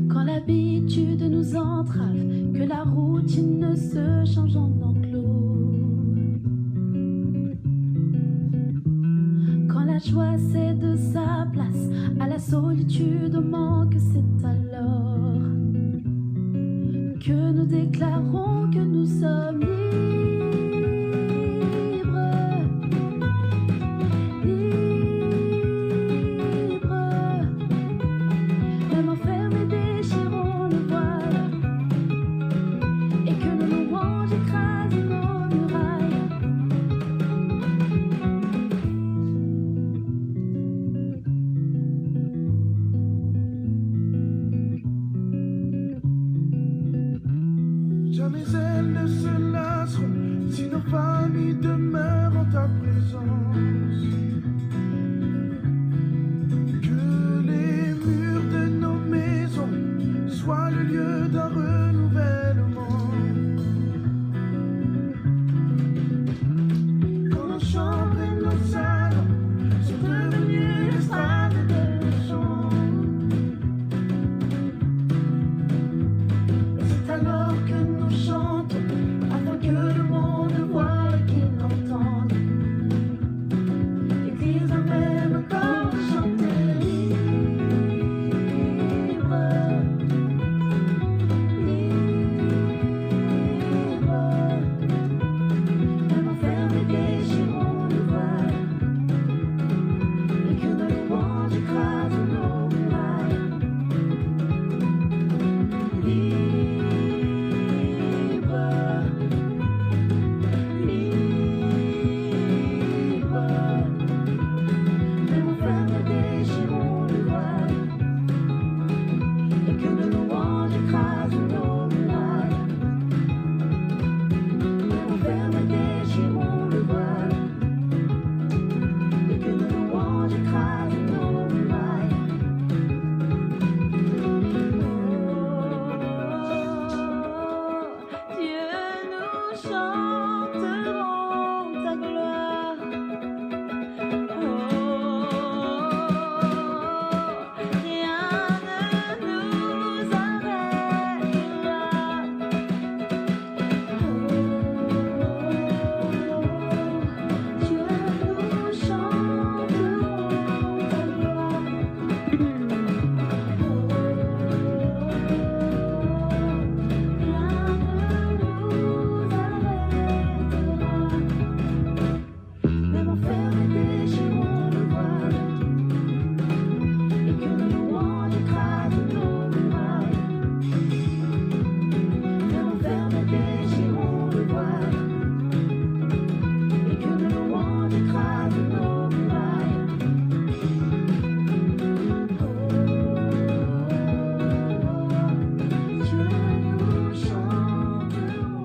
Quand l'habitude nous entrave, que la routine se change en enclos. Quand la joie cède sa place à la solitude manque, c'est alors que nous déclarons que nous sommes libres. Même enfermés déchirons le voile et que nos louanges écrasent nos murailles. Jamais elles ne se lasseront si nos familles demeurent en ta présence. Que les murs de nos maisons soient le lieu d'un renouvellement. Quand nos chambres et nos salons sont devenus l'estrade de nos chants. Et c'est alors que nous chantons, afin que le monde voie et qu'il entende. L'Église a même encore chanté libre, libre. Même enfermés déchirons le voile et que nos louanges écrasent nos murailles. Libre, libre. Même enfermés déchirons le voile et que nos louanges écrasent nos murailles. Même enfermés déchirons le voile et que nos louanges écrasent nos murailles. Dieu, nous chanterons ta gloire. Rien ne nous arrêtera. Dieu, nous chanterons ta gloire. Rien ne nous arrêtera. Même enfermés déchirons le voile et que nos louanges écrasent nos murailles. Même enfermés déchirons le voile et que nos louanges écrasent nos murailles. Dieu, nous chanterons ta gloire.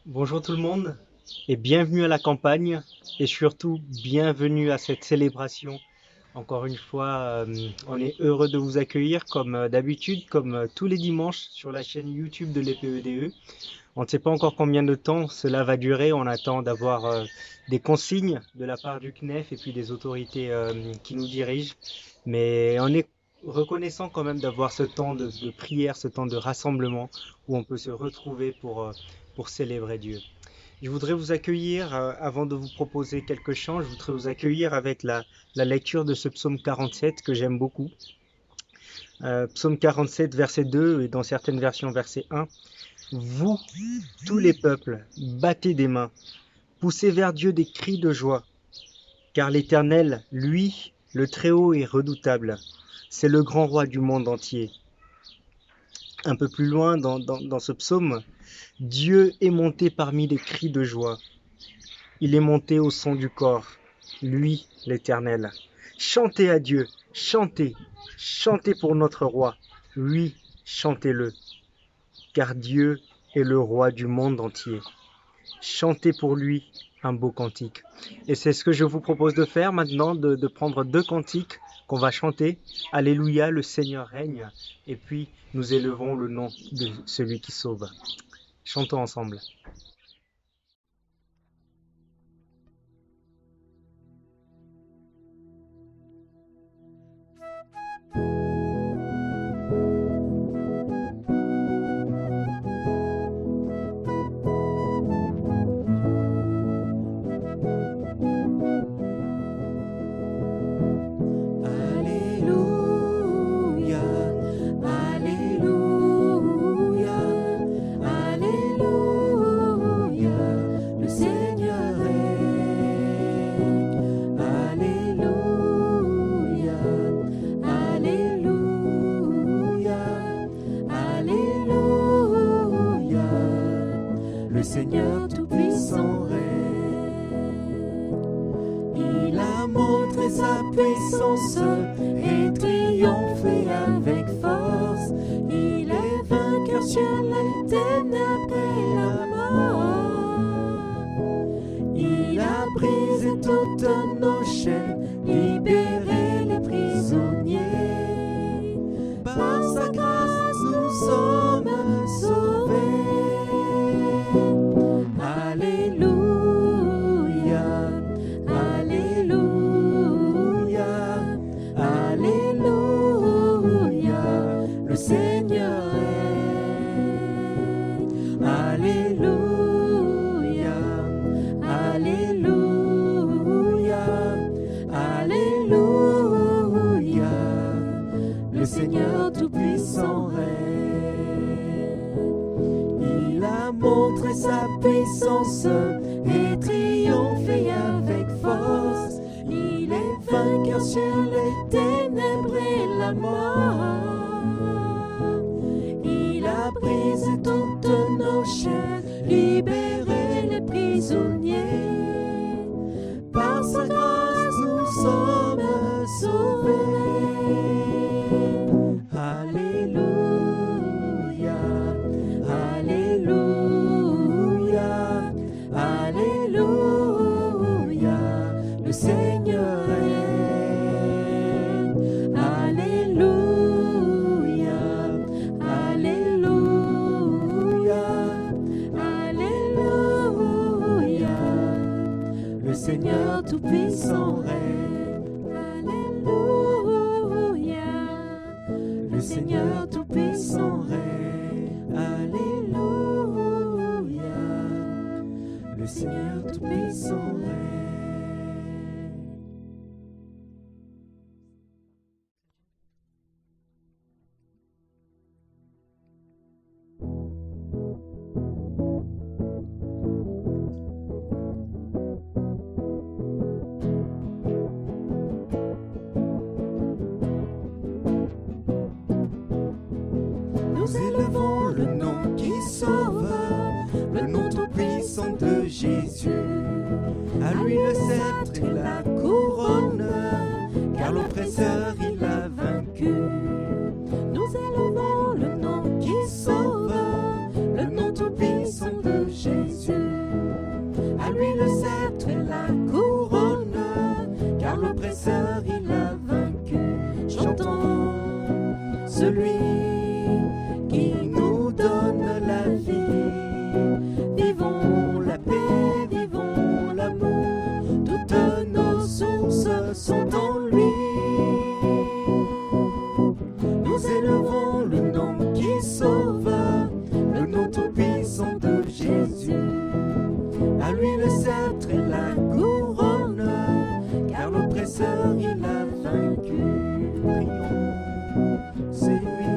Bonjour tout le monde et bienvenue à la campagne et surtout bienvenue à cette célébration. Encore une fois, on est heureux de vous accueillir comme d'habitude, comme tous les dimanches sur la chaîne YouTube de l'EPEDE. On ne sait pas encore combien de temps cela va durer, on attend d'avoir des consignes de la part du CNEF et puis des autorités qui nous dirigent. Mais on est reconnaissant quand même d'avoir ce temps de prière, ce temps de rassemblement où on peut se retrouver pour célébrer Dieu. Je voudrais vous accueillir, avant de vous proposer quelques chants, je voudrais vous accueillir avec la lecture de ce psaume 47 que j'aime beaucoup. Psaume 47, verset 2 et dans certaines versions verset 1. Vous, tous les peuples, battez des mains, poussez vers Dieu des cris de joie, car l'Éternel, lui, le Très-Haut est redoutable. C'est le grand roi du monde entier. Un peu plus loin dans ce psaume, Dieu est monté parmi les cris de joie. Il est monté au son du corps, lui, l'Éternel. Chantez à Dieu, chantez, chantez pour notre roi. Oui, chantez-le, car Dieu est le roi du monde entier. chanter pour lui un beau cantique. Et c'est ce que je vous propose de faire maintenant, de prendre 2 cantiques qu'on va chanter. Alléluia, le Seigneur règne. Et puis nous élevons le nom de celui qui sauve. Chantons ensemble. Alléluia, Alléluia, Alléluia, le Seigneur règne. Alléluia, Alléluia, Alléluia, le Seigneur Tout-Puissant règne. Il a montré sa puissance et triomphé avec force. Il est vainqueur sur les ténèbres et la mort. Il a brisé toutes nos chaînes, libéré les prisonniers. Par sa grâce nous sommes sauvés. Alléluia, Alléluia, Alléluia, le Seigneur règne. Alléluia, Alléluia, Alléluia, le Seigneur Tout-Puissant règne. Il a montré sa puissance et triomphé avec force. Il est vainqueur sur les ténèbres et la mort. Il a brisé toutes nos chaînes, libéré les prisonniers. Par sa grâce nous sommes sauvés. Alléluia, Alléluia, Alléluia, le Seigneur règne. Alléluia, Alléluia, Alléluia, le Seigneur Tout-Puissant règne. Alléluia, le Seigneur Tout-Puissant règne. Alléluia, le Seigneur Tout-Puissant règne. Nous élevons le nom qui sauve, le nom tout-puissant de Jésus. À lui le sceptre et la couronne, car l'oppresseur il a vaincu. Nous élevons le nom qui sauve, le nom tout-puissant de Jésus. À lui le sceptre et la couronne, car l'oppresseur il a vaincu. Chantons celui qui nous donne la vie. Vivons la paix, vivons l'amour. Toutes nos sources sont en lui. Nous élevons le nom qui sauve, le nom tout-puissant de Jésus. À lui le sceptre et la couronne, car l'oppresseur il a vaincu. Prions, c'est lui,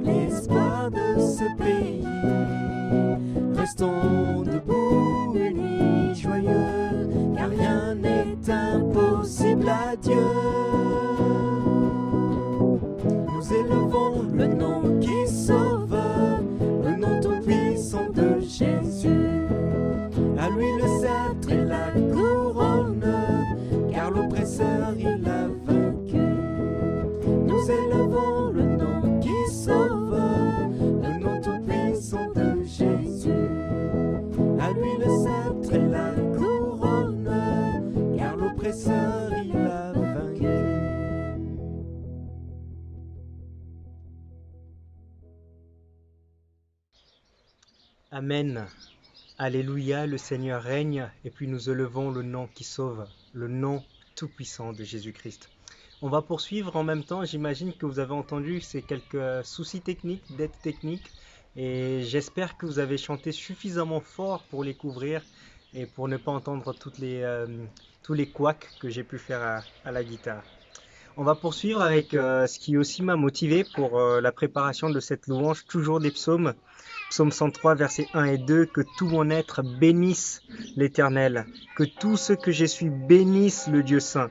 l'espoir de ce pays. Restons debout, unis, joyeux, car rien n'est impossible à Dieu. Nous élevons le nom qui sauve, le nom tout-puissant de Jésus. À lui le sceptre et la couronne, car l'oppresseur il a vaincu. Nous élevons le nom qui sauve, le nom tout-puissant de Jésus. Amen. Alléluia, le Seigneur règne, et puis nous élevons le nom qui sauve, le nom tout-puissant de Jésus-Christ. On va poursuivre en même temps, j'imagine que vous avez entendu ces quelques soucis techniques, dettes techniques, et j'espère que vous avez chanté suffisamment fort pour les couvrir et pour ne pas entendre tous les couacs que j'ai pu faire à la guitare. On va poursuivre avec ce qui aussi m'a motivé pour la préparation de cette louange, toujours des psaumes. Psaume 103, versets 1 et 2, que tout mon être bénisse l'Éternel, que tout ce que je suis bénisse le Dieu saint,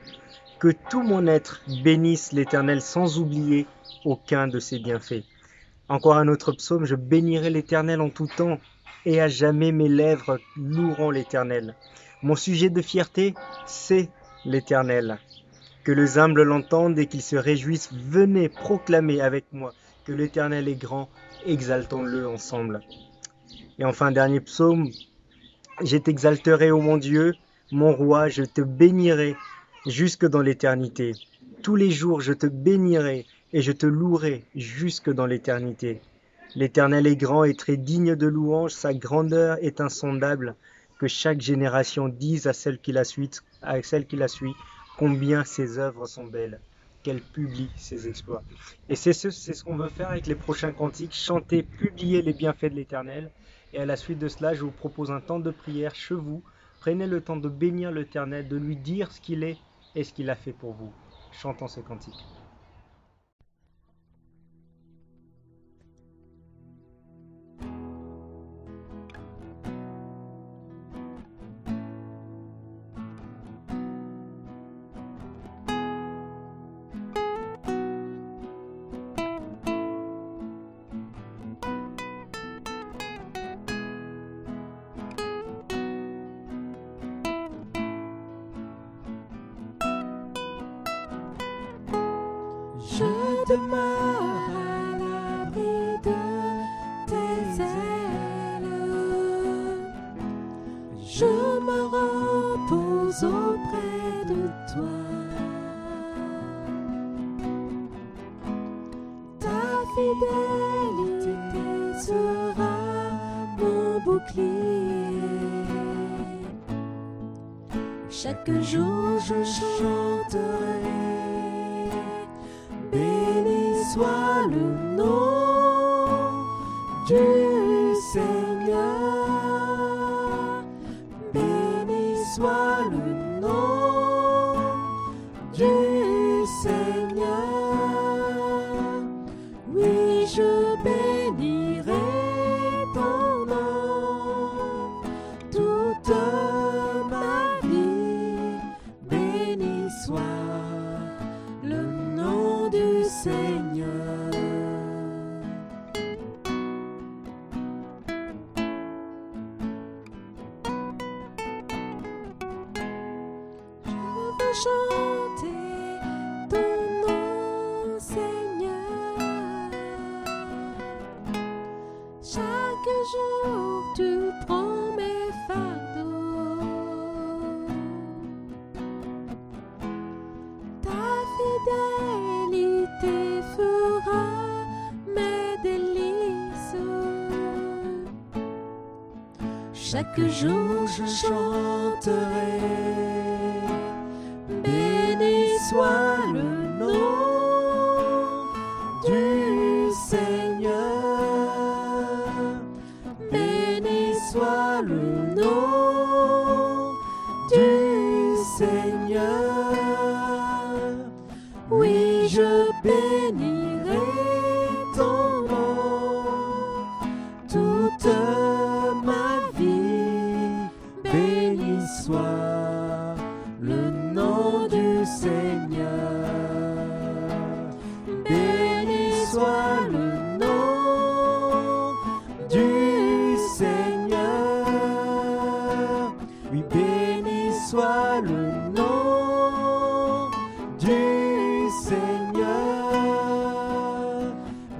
que tout mon être bénisse l'Éternel sans oublier aucun de ses bienfaits. Encore un autre psaume, je bénirai l'Éternel en tout temps, et à jamais mes lèvres loueront l'Éternel. Mon sujet de fierté, c'est l'Éternel. Que les humbles l'entendent et qu'ils se réjouissent, venez proclamer avec moi que l'Éternel est grand, exaltons-le ensemble. Et enfin, dernier psaume, je t'exalterai, ô mon Dieu, mon roi, je te bénirai jusque dans l'éternité. Tous les jours, je te bénirai et je te louerai jusque dans l'éternité. L'Éternel est grand et très digne de louange, sa grandeur est insondable. Que chaque génération dise à celle qui la suit, combien ses œuvres sont belles, qu'elle publie ses exploits. Et c'est ce qu'on veut faire avec les prochains cantiques, chanter, publier les bienfaits de l'Éternel. Et à la suite de cela, je vous propose un temps de prière chez vous. Prenez le temps de bénir l'Éternel, de lui dire ce qu'il est et ce qu'il a fait pour vous. Chantons ce cantique. Je demeure à l'abri de tes ailes. Je me repose auprès de toi. Ta fidélité sera mon bouclier. Chaque jour je chanterai. Béni soit le nom du Seigneur. Béni soit le nom du Seigneur. Oui, je bénirai ton nom toute ma vie. Béni soit le nom du Seigneur. Je veux chanter ton nom, Seigneur. Chaque jour tu prends mes fardeaux. Ta fidélité fera mes délices. Chaque jour je chanterai. Béni soit le nom du Seigneur. Béni soit le nom du Seigneur. Oui, je bénirai ton nom toute ma vie. Béni soit le nom du Seigneur. Béni soit le nom du Seigneur. Oui, béni soit le nom du Seigneur.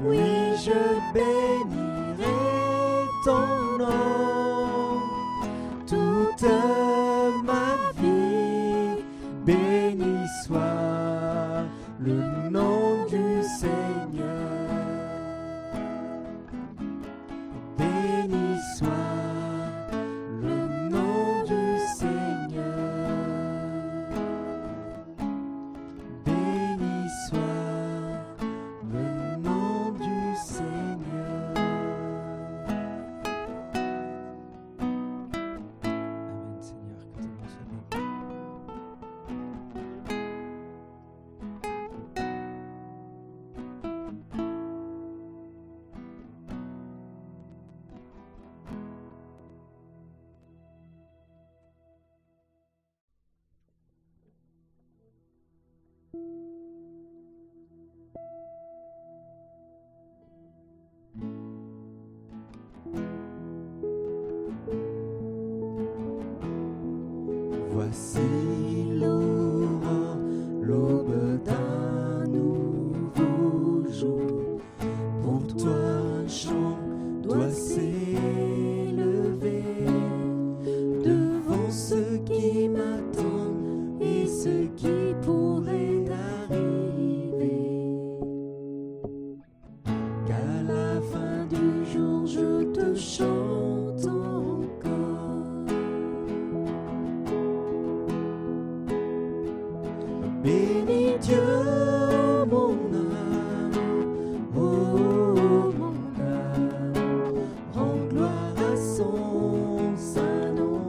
Oui, je bénirai ton nom toute ma vie. Béni soit le nom du Seigneur. Béni soit Voici l'aurore, l'aube d'un nouveau jour. Pour toi un chant doit s'élever devant ceux qui m'attendent et ceux qui pourraient arriver. Qu'à la fin du jour je te chante encore. Bénis Dieu, mon âme, oh mon âme, rends gloire à son saint nom.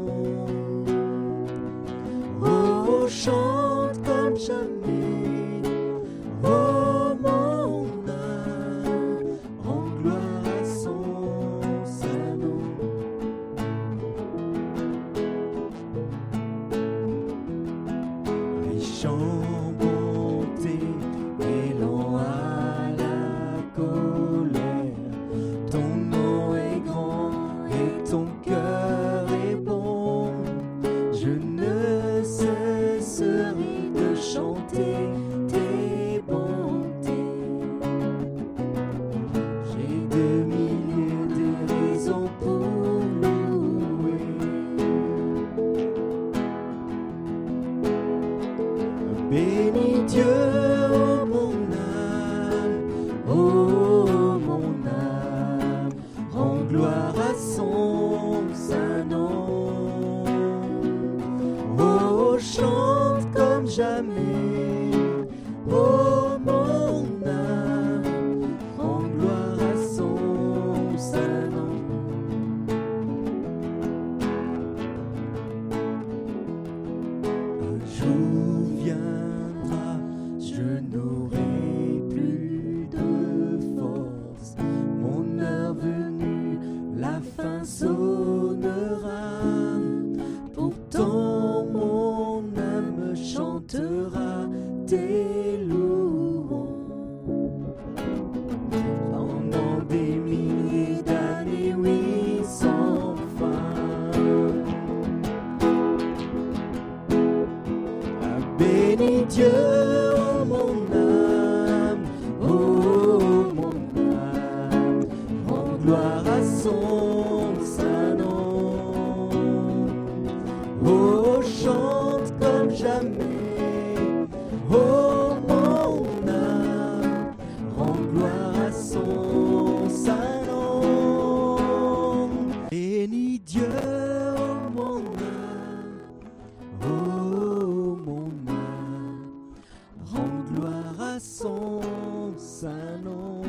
Oh, chante comme jamais, oh mon âme, rends gloire à son saint nom. Riche en bonté et lent à la colère, ton nom est grand et ton cœur est bon. Je ne cesserai de chanter tes bontés. J'ai de milliers de raisons pour louer. Bénis Dieu, oh mon âme, oh mon âme, rends gloire à son saint nom. Oh, chante comme jamais, oh mon âme, rends gloire à son saint nom. Un jour viendra, je n'aurai plus de force. Mon heure venue, la fin sonnera. Pourtant mon âme chantera tes louanges. Pendant des milliers d'années, oui, sans fin. Bénis Dieu, oh mon âme, oh mon âme, rends gloire à son saint nom. Oh, chante comme jamais, oh mon âme, rends gloire à son saint nom. Bénis Dieu, oh mon âme, oh mon âme, rends gloire à son saint nom.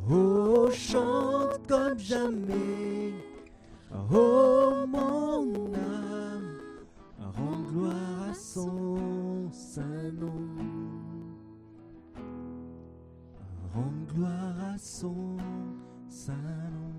Oh, chante comme jamais, oh mon âme, rends gloire à son saint nom. Rends gloire à son saint nom.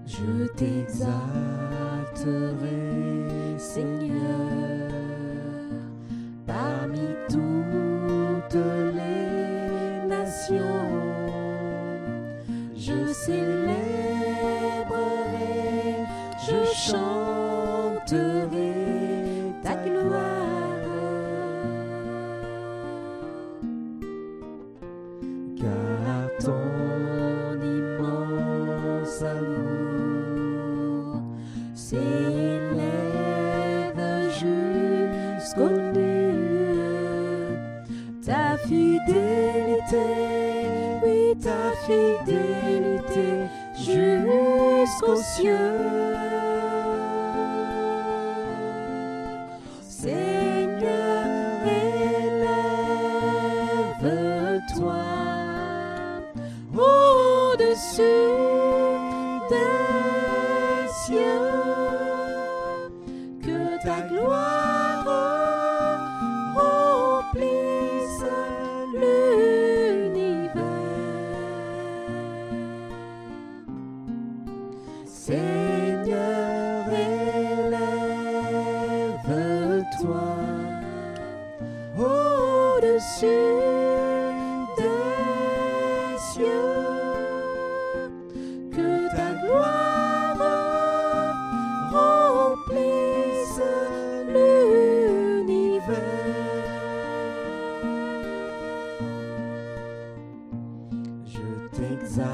Je t'exalterai, Seigneur, parmi toutes les nations. Je célébrerai, je chanterai ta gloire. Car ton immense amour s'élève jusqu'aux nues. Ta fidélité, oui, ta fidélité jusqu'aux cieux. Seigneur, élève-toi au-dessus des cieux, que ta gloire remplisse l'univers. au-dessus des cieux, que ta gloire remplisse l'univers. Je t'exalterai,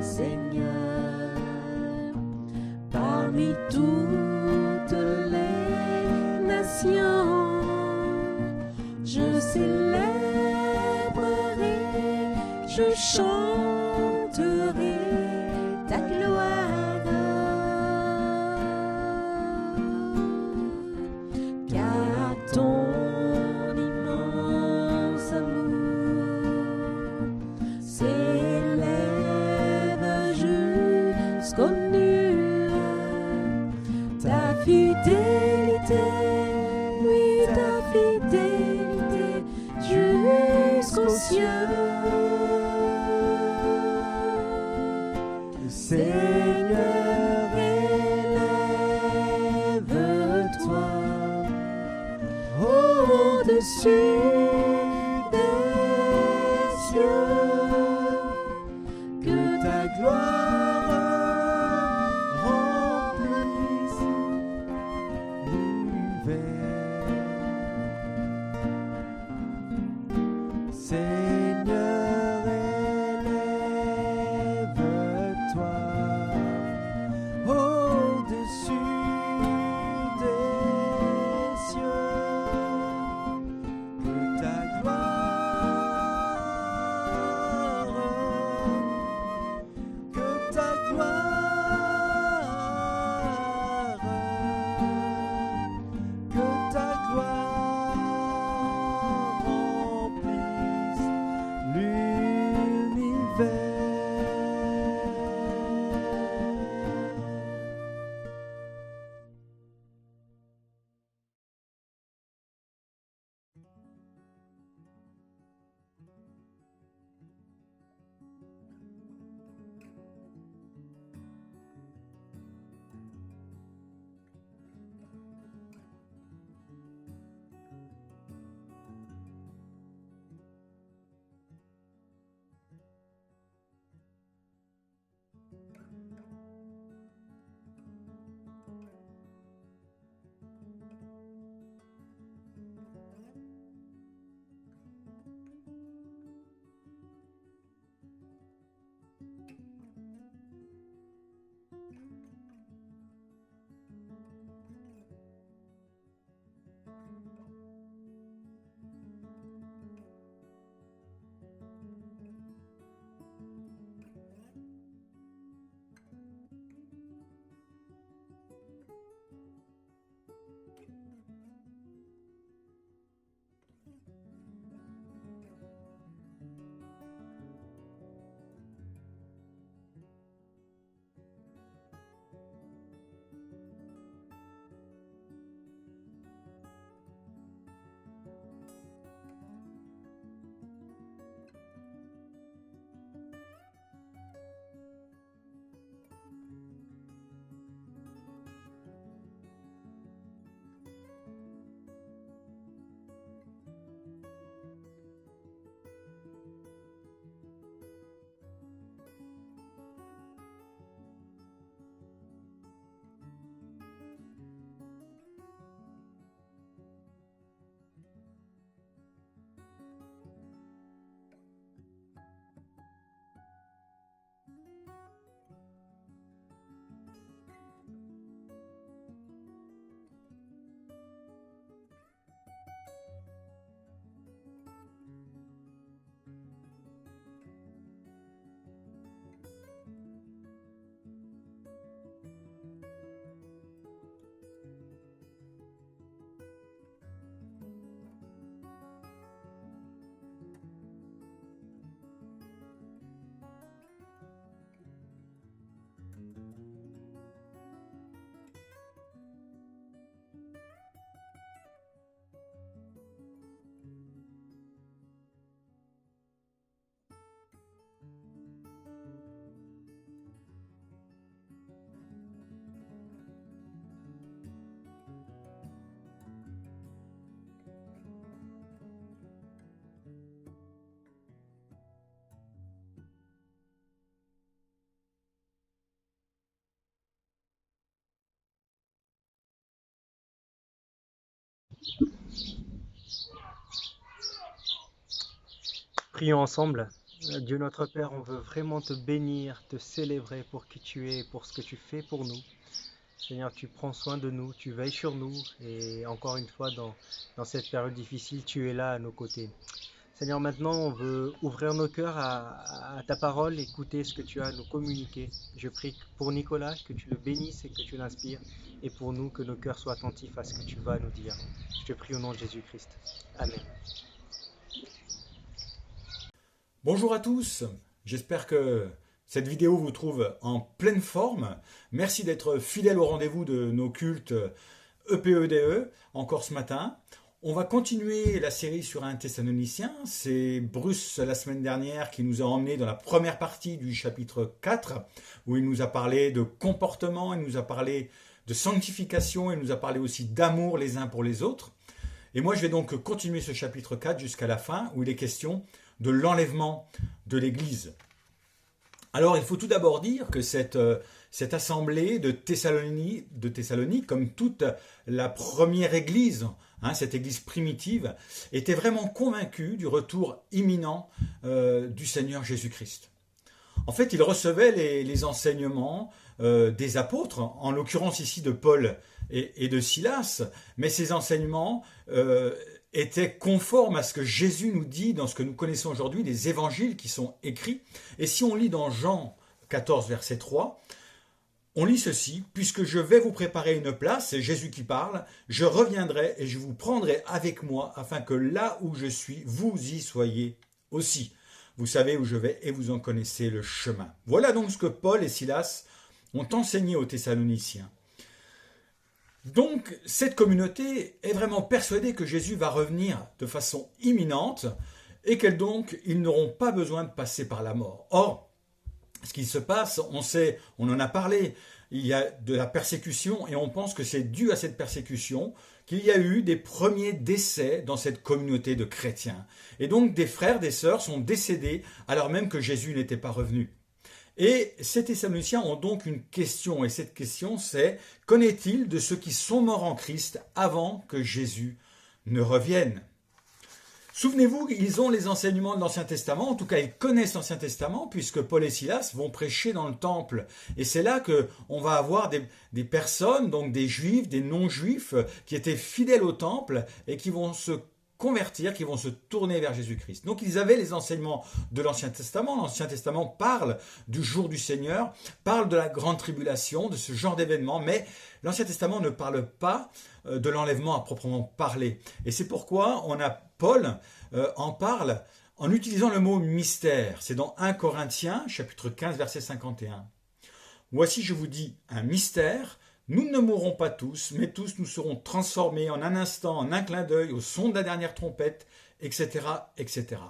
Seigneur, parmi toutes les nations. Je célébrerai, je chanterai ta gloire, car ton immense amour s'élève jusqu'aux nuées. Ta fidélité, oui, ta fidélité jusqu'aux cieux. Seigneur, élève-toi au-dessus des cieux, que ta gloire remplisse l'univers. Seigneur, élève-toi au-dessus des cieux, que ta gloire, que ta gloire, que Prions ensemble. Dieu notre Père, on veut vraiment te bénir, te célébrer pour qui tu es et pour ce que tu fais pour nous. Seigneur, tu prends soin de nous, tu veilles sur nous et encore une fois, dans cette période difficile, tu es là à nos côtés. Seigneur, maintenant, on veut ouvrir nos cœurs à ta parole, écouter ce que tu as à nous communiquer. Je prie pour Nicolas, que tu le bénisses et que tu l'inspires, et pour nous, que nos cœurs soient attentifs à ce que tu vas nous dire. Je te prie au nom de Jésus-Christ. Amen. Bonjour à tous, j'espère que cette vidéo vous trouve en pleine forme. Merci d'être fidèles au rendez-vous de nos cultes EPEDE, encore ce matin. On va continuer la série sur 1 Thessaloniciens. C'est Bruce la semaine dernière qui nous a emmenés dans la première partie du chapitre 4, où il nous a parlé de comportement, il nous a parlé de sanctification, il nous a parlé aussi d'amour les uns pour les autres. Et moi je vais donc continuer ce chapitre 4 jusqu'à la fin, où il est question de l'enlèvement de l'Église. Alors il faut tout d'abord dire que cette assemblée de Thessalonique, comme toute la première Église, cette Église primitive, était vraiment convaincue du retour imminent du Seigneur Jésus-Christ. En fait, ils recevaient les enseignements des apôtres, en l'occurrence ici de Paul et de Silas, mais ces enseignements étaient conformes à ce que Jésus nous dit dans ce que nous connaissons aujourd'hui, les évangiles qui sont écrits. Et si on lit dans Jean 14, verset 3, on lit ceci: « Puisque je vais vous préparer une place, c'est Jésus qui parle, je reviendrai et je vous prendrai avec moi, afin que là où je suis, vous y soyez aussi. Vous savez où je vais et vous en connaissez le chemin. » Voilà donc ce que Paul et Silas ont enseigné aux Thessaloniciens. Donc, cette communauté est vraiment persuadée que Jésus va revenir de façon imminente et qu'ils n'auront pas besoin de passer par la mort. Or, ce qui se passe, on en a parlé, il y a de la persécution et on pense que c'est dû à cette persécution qu'il y a eu des premiers décès dans cette communauté de chrétiens. Et donc, des frères, des sœurs sont décédés alors même que Jésus n'était pas revenu. Et ces Thessaloniciens ont donc une question, et cette question c'est: qu'en est-il de ceux qui sont morts en Christ avant que Jésus ne revienne? Souvenez-vous, ils ont les enseignements de l'Ancien Testament, en tout cas ils connaissent l'Ancien Testament, puisque Paul et Silas vont prêcher dans le temple. Et c'est là qu'on va avoir des personnes, donc des juifs, des non-juifs, qui étaient fidèles au temple et qui vont se convertir, qui vont se tourner vers Jésus-Christ. Donc ils avaient les enseignements de l'Ancien Testament. L'Ancien Testament parle du jour du Seigneur, parle de la grande tribulation, de ce genre d'événements, mais l'Ancien Testament ne parle pas de l'enlèvement à proprement parler. Et c'est pourquoi Paul en parle en utilisant le mot mystère. C'est dans 1 Corinthiens, chapitre 15, verset 51. « Voici, je vous dis, un mystère. Nous ne mourrons pas tous, mais tous nous serons transformés en un instant, en un clin d'œil, au son de la dernière trompette, etc., etc. »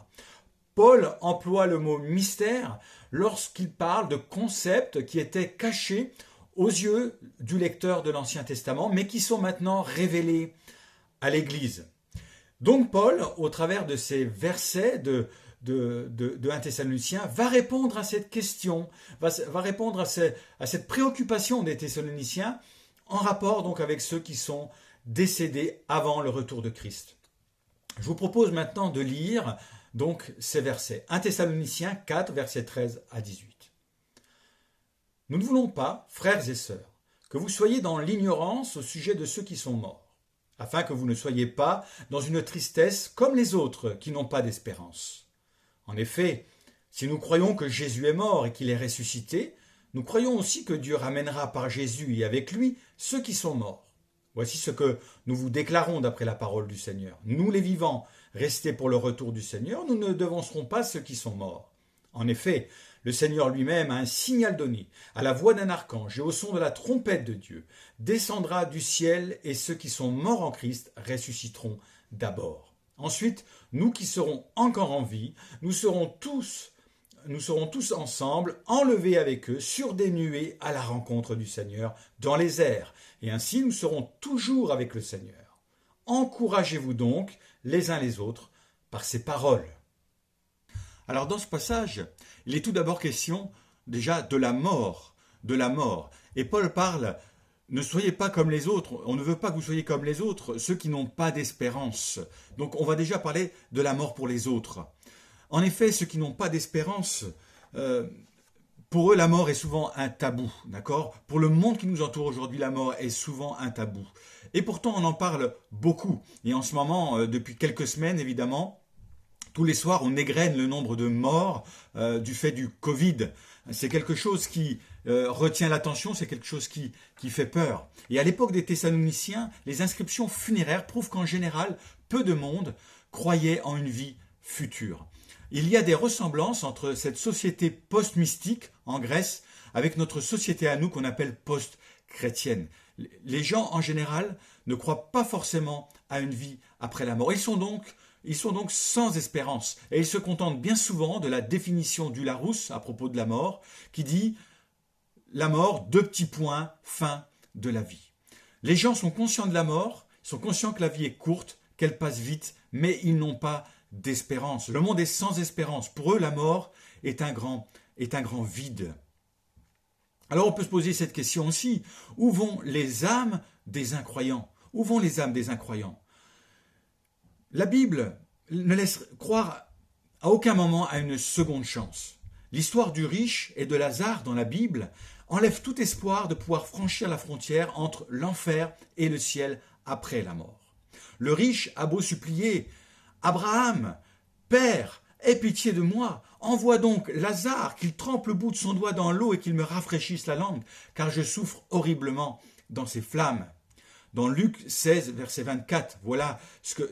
Paul emploie le mot mystère lorsqu'il parle de concepts qui étaient cachés aux yeux du lecteur de l'Ancien Testament, mais qui sont maintenant révélés à l'Église. Donc Paul, au travers de ces versets de 1 Thessaloniciens, va répondre à cette question, va répondre à cette préoccupation des Thessaloniciens en rapport donc avec ceux qui sont décédés avant le retour de Christ. Je vous propose maintenant de lire donc ces versets. 1 Thessaloniciens 4, versets 13 à 18. « Nous ne voulons pas, frères et sœurs, que vous soyez dans l'ignorance au sujet de ceux qui sont morts, afin que vous ne soyez pas dans une tristesse comme les autres qui n'ont pas d'espérance. En effet, si nous croyons que Jésus est mort et qu'il est ressuscité, nous croyons aussi que Dieu ramènera par Jésus et avec lui ceux qui sont morts. Voici ce que nous vous déclarons d'après la parole du Seigneur. Nous les vivants, restés pour le retour du Seigneur, nous ne devancerons pas ceux qui sont morts. En effet, le Seigneur lui-même a un signal donné, à la voix d'un archange et au son de la trompette de Dieu, descendra du ciel et ceux qui sont morts en Christ ressusciteront d'abord. Ensuite, nous qui serons encore en vie, nous serons tous ensemble enlevés avec eux sur des nuées à la rencontre du Seigneur dans les airs. Et ainsi, nous serons toujours avec le Seigneur. Encouragez-vous donc les uns les autres par ces paroles. Alors dans ce passage, il est tout d'abord question déjà de la mort. Et Paul parle ne soyez pas comme les autres. On ne veut pas que vous soyez comme les autres, ceux qui n'ont pas d'espérance. Donc on va déjà parler de la mort pour les autres. En effet, ceux qui n'ont pas d'espérance, pour eux, la mort est souvent un tabou, d'accord? Pour le monde qui nous entoure aujourd'hui, la mort est souvent un tabou. Et pourtant, on en parle beaucoup. Et en ce moment, depuis quelques semaines, évidemment, tous les soirs, on égrène le nombre de morts du fait du Covid. C'est quelque chose qui retient l'attention, c'est quelque chose qui fait peur. Et à l'époque des Thessaloniciens, les inscriptions funéraires prouvent qu'en général, peu de monde croyait en une vie future. Il y a des ressemblances entre cette société post-mystique en Grèce avec notre société à nous qu'on appelle post-chrétienne. Les gens en général ne croient pas forcément à une vie après la mort. Ils sont donc sans espérance et ils se contentent bien souvent de la définition du Larousse à propos de la mort qui dit la mort, 2 petits points, fin de la vie. Les gens sont conscients de la mort, sont conscients que la vie est courte, qu'elle passe vite, mais ils n'ont pas d'espérance. Le monde est sans espérance. Pour eux, la mort est un grand vide. Alors on peut se poser cette question aussi. Où vont les âmes des incroyants? Où vont les âmes des incroyants? La Bible ne laisse croire à aucun moment à une seconde chance. L'histoire du riche et de Lazare dans la Bible enlève tout espoir de pouvoir franchir la frontière entre l'enfer et le ciel après la mort. Le riche a beau supplier « Abraham, Père, aie pitié de moi, envoie donc Lazare, qu'il trempe le bout de son doigt dans l'eau et qu'il me rafraîchisse la langue, car je souffre horriblement dans ces flammes. » Dans Luc 16, verset 24, voilà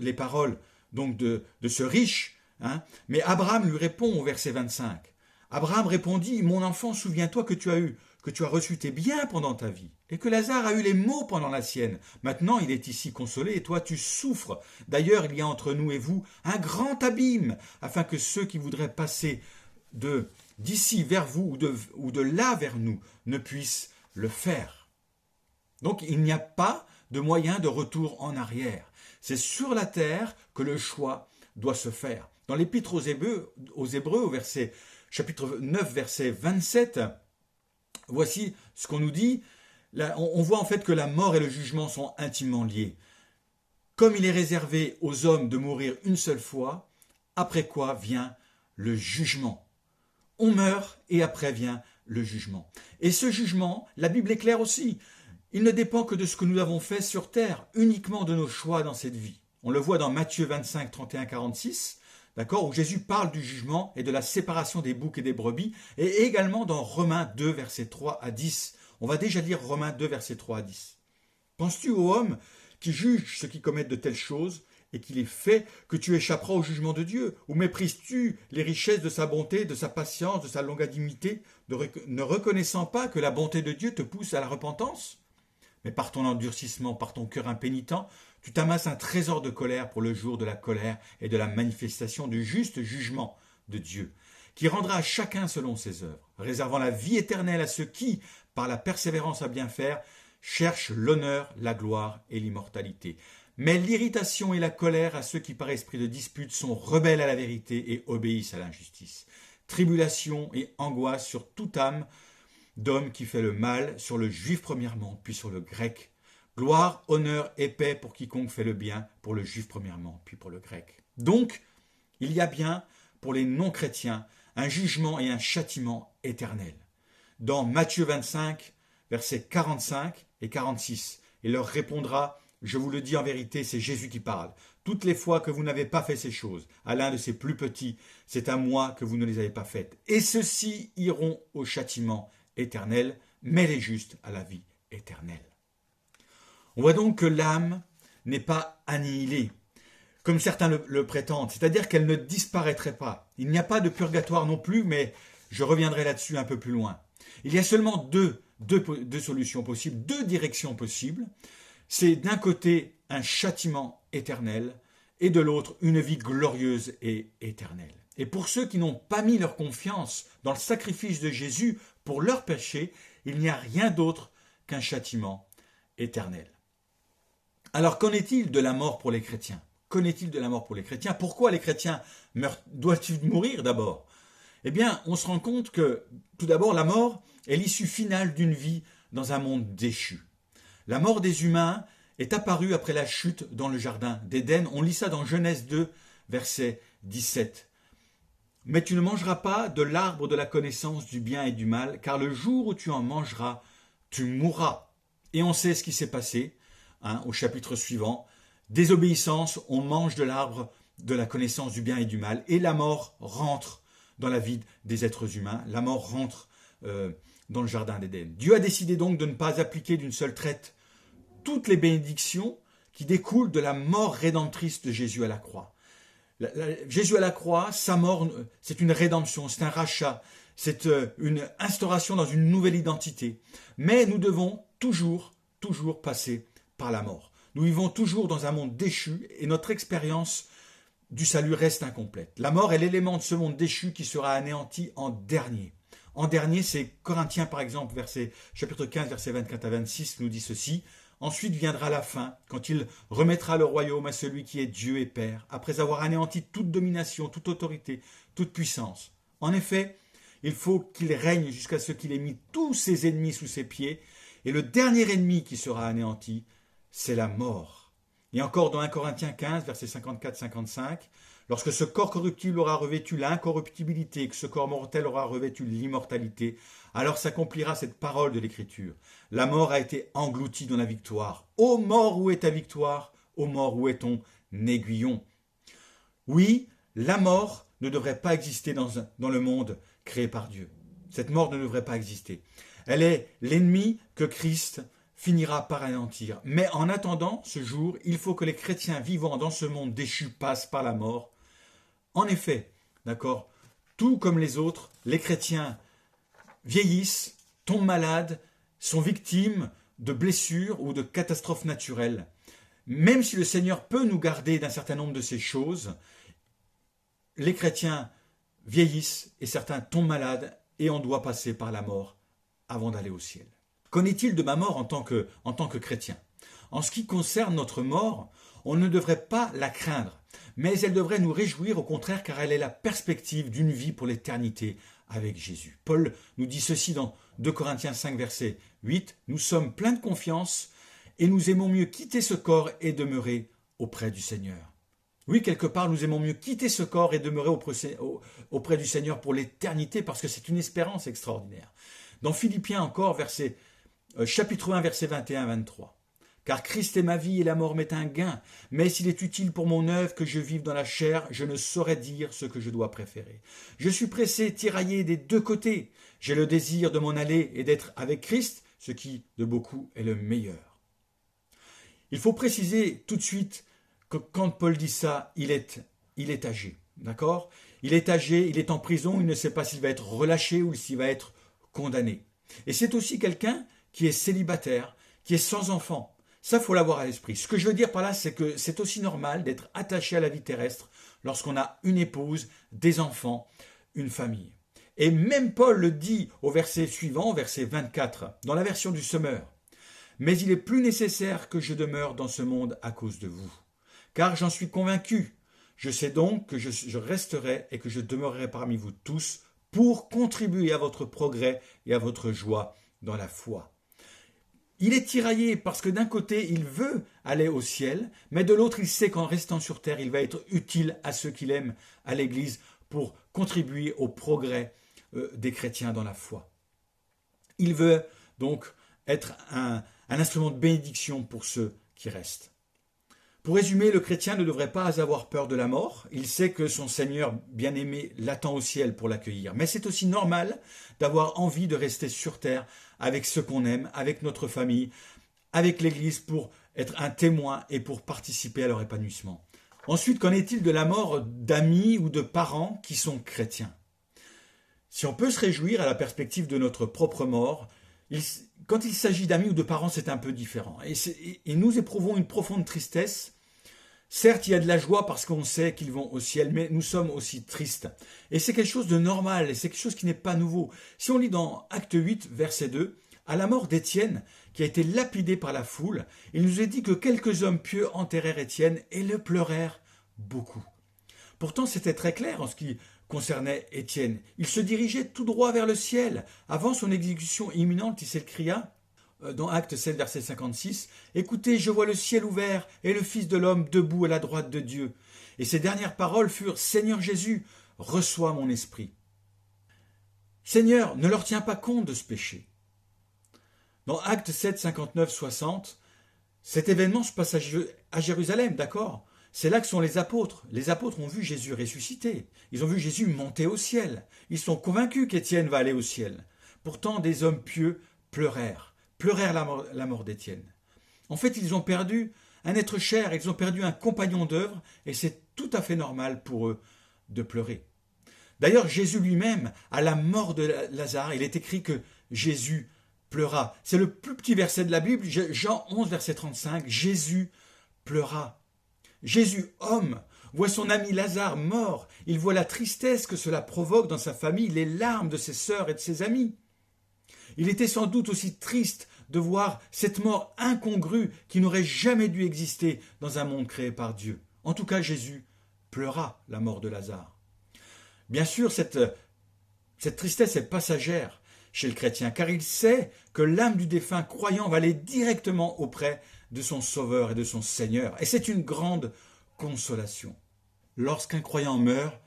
les paroles donc de ce riche. Mais Abraham lui répond au verset 25. Abraham répondit, « Mon enfant, souviens-toi que tu as reçu tes biens pendant ta vie, et que Lazare a eu les maux pendant la sienne. Maintenant, il est ici consolé, et toi, tu souffres. D'ailleurs, il y a entre nous et vous un grand abîme, afin que ceux qui voudraient passer d'ici vers vous ou de là vers nous ne puissent le faire. » Donc, il n'y a pas de moyen de retour en arrière. C'est sur la terre que le choix doit se faire. Dans l'Épître aux Hébreux, au chapitre 9, verset 27, voici ce qu'on nous dit. Là, on voit en fait que la mort et le jugement sont intimement liés. Comme il est réservé aux hommes de mourir une seule fois, après quoi vient le jugement. On meurt et après vient le jugement. Et ce jugement, la Bible est claire aussi. Il ne dépend que de ce que nous avons fait sur terre, uniquement de nos choix dans cette vie. On le voit dans Matthieu 25, 31, 46, d'accord, où Jésus parle du jugement et de la séparation des boucs et des brebis, et également dans Romains 2, versets 3 à 10. On va déjà lire Romains 2, versets 3 à 10. Penses-tu aux hommes qui jugent ceux qui commettent de telles choses et qui les fait que tu échapperas au jugement de Dieu? Ou méprises-tu les richesses de sa bonté, de sa patience, de sa longanimité, ne reconnaissant pas que la bonté de Dieu te pousse à la repentance? Mais par ton endurcissement, par ton cœur impénitent, tu t'amasses un trésor de colère pour le jour de la colère et de la manifestation du juste jugement de Dieu, qui rendra à chacun selon ses œuvres, réservant la vie éternelle à ceux qui, par la persévérance à bien faire, cherchent l'honneur, la gloire et l'immortalité. Mais l'irritation et la colère à ceux qui par esprit de dispute sont rebelles à la vérité et obéissent à l'injustice. Tribulation et angoisse sur toute âme d'homme qui fait le mal, sur le juif premièrement, puis sur le grec. Gloire, honneur et paix pour quiconque fait le bien, pour le juif premièrement, puis pour le grec. Donc, il y a bien, pour les non-chrétiens, un jugement et un châtiment éternel. Dans Matthieu 25, versets 45 et 46, il leur répondra, je vous le dis en vérité, c'est Jésus qui parle. Toutes les fois que vous n'avez pas fait ces choses, à l'un de ces plus petits, c'est à moi que vous ne les avez pas faites. Et ceux-ci iront au châtiment éternel, mais les justes à la vie éternelle. On voit donc que l'âme n'est pas annihilée, comme certains le prétendent, c'est-à-dire qu'elle ne disparaîtrait pas. Il n'y a pas de purgatoire non plus, mais je reviendrai là-dessus un peu plus loin. Il y a seulement deux solutions possibles, 2 directions possibles. C'est d'un côté un châtiment éternel et de l'autre une vie glorieuse et éternelle. Et pour ceux qui n'ont pas mis leur confiance dans le sacrifice de Jésus pour leurs péchés, il n'y a rien d'autre qu'un châtiment éternel. Alors qu'en est-il de la mort pour les chrétiens? Qu'en est-il de la mort pour les chrétiens? Pourquoi les chrétiens doivent-ils mourir d'abord? Eh bien, on se rend compte que, tout d'abord, la mort est l'issue finale d'une vie dans un monde déchu. La mort des humains est apparue après la chute dans le jardin d'Éden. On lit ça dans Genèse 2, verset 17. Mais tu ne mangeras pas de l'arbre de la connaissance du bien et du mal, car le jour où tu en mangeras, tu mourras. Et on sait ce qui s'est passé au chapitre suivant. Désobéissance, on mange de l'arbre de la connaissance du bien et du mal, et la mort rentre dans la vie des êtres humains. La mort rentre dans le jardin d'Éden. Dieu a décidé donc de ne pas appliquer d'une seule traite toutes les bénédictions qui découlent de la mort rédemptrice de Jésus à la croix. Jésus à la croix, sa mort, c'est une rédemption, c'est un rachat, c'est une instauration dans une nouvelle identité. Mais nous devons toujours passer par la mort. Nous vivons toujours dans un monde déchu et notre expérience du salut reste incomplète. La mort est l'élément de ce monde déchu qui sera anéanti en dernier. En dernier, c'est Corinthiens par exemple, chapitre 15, versets 24 à 26, nous dit ceci. Ensuite viendra la fin, quand il remettra le royaume à celui qui est Dieu et Père, après avoir anéanti toute domination, toute autorité, toute puissance. En effet, il faut qu'il règne jusqu'à ce qu'il ait mis tous ses ennemis sous ses pieds, et le dernier ennemi qui sera anéanti, c'est la mort. Et encore dans 1 Corinthiens 15, versets 54-55, lorsque ce corps corruptible aura revêtu l'incorruptibilité et que ce corps mortel aura revêtu l'immortalité, alors s'accomplira cette parole de l'Écriture. La mort a été engloutie dans la victoire. Ô mort, où est ta victoire? Ô mort, où est ton aiguillon? Oui, la mort ne devrait pas exister dans le monde créé par Dieu. Cette mort ne devrait pas exister. Elle est l'ennemi que Christ finira par anéantir. Mais en attendant ce jour, il faut que les chrétiens vivant dans ce monde déchu passent par la mort. En effet, d'accord, tout comme les autres, les chrétiens vieillissent, tombent malades, sont victimes de blessures ou de catastrophes naturelles. Même si le Seigneur peut nous garder d'un certain nombre de ces choses, les chrétiens vieillissent et certains tombent malades et on doit passer par la mort avant d'aller au ciel. Qu'en est-il de ma mort en tant que chrétien? En ce qui concerne notre mort, on ne devrait pas la craindre, mais elle devrait nous réjouir au contraire car elle est la perspective d'une vie pour l'éternité avec Jésus. Paul nous dit ceci dans 2 Corinthiens 5, verset 8, « Nous sommes pleins de confiance et nous aimons mieux quitter ce corps et demeurer auprès du Seigneur. » Oui, quelque part, nous aimons mieux quitter ce corps et demeurer auprès du Seigneur pour l'éternité parce que c'est une espérance extraordinaire. Dans Philippiens encore, chapitre 1, verset 21-23. Car Christ est ma vie et la mort m'est un gain, mais s'il est utile pour mon œuvre que je vive dans la chair, je ne saurais dire ce que je dois préférer. Je suis pressé, tiraillé des deux côtés. J'ai le désir de m'en aller et d'être avec Christ, ce qui, de beaucoup, est le meilleur. Il faut préciser tout de suite que quand Paul dit ça, il est âgé, d'accord? Il est âgé, il est en prison, il ne sait pas s'il va être relâché ou s'il va être condamné. Et c'est aussi quelqu'un qui est célibataire, qui est sans enfant. Ça, il faut l'avoir à l'esprit. Ce que je veux dire par là, c'est que c'est aussi normal d'être attaché à la vie terrestre lorsqu'on a une épouse, des enfants, une famille. Et même Paul le dit au verset suivant, verset 24, dans la version du Semeur. « Mais il est plus nécessaire que je demeure dans ce monde à cause de vous. Car j'en suis convaincu. Je sais donc que je resterai et que je demeurerai parmi vous tous pour contribuer à votre progrès et à votre joie dans la foi. » Il est tiraillé parce que d'un côté, il veut aller au ciel, mais de l'autre, il sait qu'en restant sur terre, il va être utile à ceux qu'il aime, à l'Église, pour contribuer au progrès des chrétiens dans la foi. Il veut donc être un instrument de bénédiction pour ceux qui restent. Pour résumer, le chrétien ne devrait pas avoir peur de la mort. Il sait que son Seigneur bien-aimé l'attend au ciel pour l'accueillir. Mais c'est aussi normal d'avoir envie de rester sur terre avec ceux qu'on aime, avec notre famille, avec l'Église pour être un témoin et pour participer à leur épanouissement. Ensuite, qu'en est-il de la mort d'amis ou de parents qui sont chrétiens? Si on peut se réjouir à la perspective de notre propre mort, quand il s'agit d'amis ou de parents, c'est un peu différent. Et nous éprouvons une profonde tristesse. Certes, il y a de la joie parce qu'on sait qu'ils vont au ciel, mais nous sommes aussi tristes. Et c'est quelque chose de normal, et c'est quelque chose qui n'est pas nouveau. Si on lit dans Acte 8, verset 2, à la mort d'Étienne, qui a été lapidé par la foule, il nous est dit que quelques hommes pieux enterrèrent Étienne et le pleurèrent beaucoup. Pourtant, c'était très clair en ce qui concernait Étienne. Il se dirigeait tout droit vers le ciel. Avant son exécution imminente, il s'écria dans Actes 7, verset 56, « Écoutez, je vois le ciel ouvert et le Fils de l'homme debout à la droite de Dieu. » Et ses dernières paroles furent « Seigneur Jésus, reçois mon esprit. » Seigneur, ne leur tiens pas compte de ce péché. Dans Actes 7, 59, 60, cet événement se passe à Jérusalem, d'accord? C'est là que sont les apôtres. Les apôtres ont vu Jésus ressusciter. Ils ont vu Jésus monter au ciel. Ils sont convaincus qu'Étienne va aller au ciel. Pourtant, des hommes pieux pleurèrent la mort d'Étienne. En fait, ils ont perdu un être cher, ils ont perdu un compagnon d'œuvre, et c'est tout à fait normal pour eux de pleurer. D'ailleurs, Jésus lui-même, à la mort de Lazare, il est écrit que Jésus pleura. C'est le plus petit verset de la Bible, Jean 11, verset 35, Jésus pleura. Jésus, homme, voit son ami Lazare mort, il voit la tristesse que cela provoque dans sa famille, les larmes de ses sœurs et de ses amis. Il était sans doute aussi triste de voir cette mort incongrue qui n'aurait jamais dû exister dans un monde créé par Dieu. En tout cas, Jésus pleura la mort de Lazare. Bien sûr, cette tristesse est passagère chez le chrétien, car il sait que l'âme du défunt croyant va aller directement auprès de son Sauveur et de son Seigneur. Et c'est une grande consolation. Lorsqu'un croyant meurt,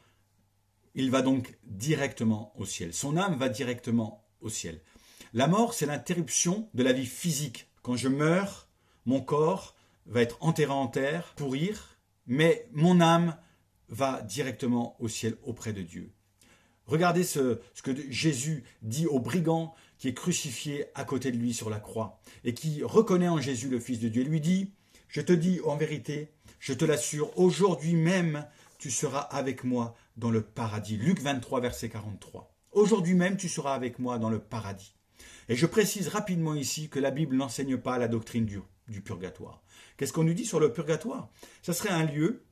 il va donc directement au ciel. Son âme va directement au ciel. La mort, c'est l'interruption de la vie physique. Quand je meurs, mon corps va être enterré en terre, pourrir, mais mon âme va directement au ciel auprès de Dieu. Regardez ce que Jésus dit au brigand qui est crucifié à côté de lui sur la croix et qui reconnaît en Jésus le Fils de Dieu. Il lui dit, « Je te dis en vérité, je te l'assure, aujourd'hui même tu seras avec moi dans le paradis. » Luc 23, verset 43. « Aujourd'hui même tu seras avec moi dans le paradis. » Et je précise rapidement ici que la Bible n'enseigne pas la doctrine du purgatoire. Qu'est-ce qu'on nous dit sur le purgatoire? Ça serait un lieu